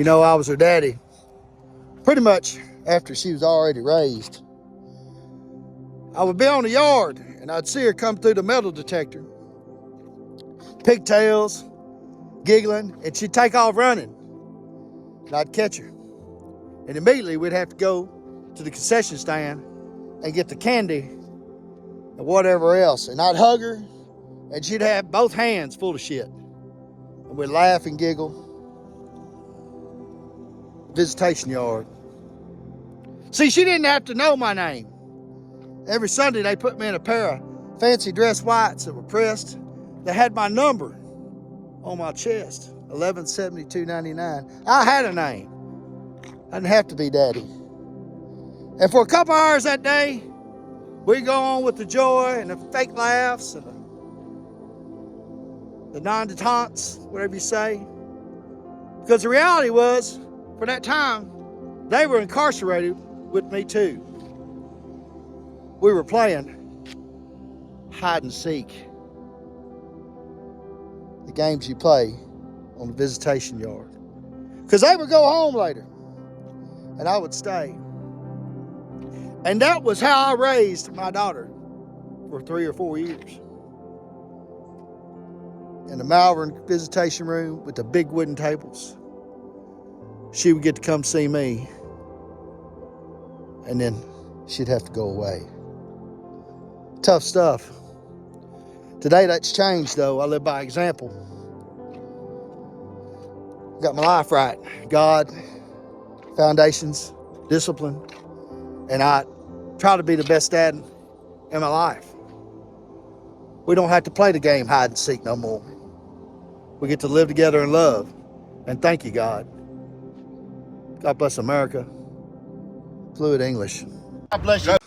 You know, I was her daddy pretty much after she was already raised. I would be on the yard and I'd see her come through the metal detector, pigtails, giggling, and she'd take off running. And I'd catch her. And immediately we'd have to go to the concession stand and get the candy and whatever else. And I'd hug her and she'd have both hands full of shit. And we'd laugh and giggle. Visitation yard. See, she didn't have to know my name. Every Sunday they put me in a pair of fancy dress whites that were pressed. They had my number on my chest, 117299. I had a name. I didn't have to be daddy. And for a couple hours that day, we go on with the joy and the fake laughs and the non-detentes, whatever you say. Because the reality was, for that time, they were incarcerated with me too. We were playing hide and seek. The games you play on the visitation yard. Because they would go home later and I would stay. And that was how I raised my daughter for 3 or 4 years. In the Malvern visitation room with the big wooden tables. She would get to come see me. And then she'd have to go away. Tough stuff. Today that's changed though. I live by example. Got my life right. God, foundations, discipline, and I try to be the best dad in my life. We don't have to play the game hide and seek no more. We get to live together in love. And thank you, God. God bless America. Fluid English. God bless you.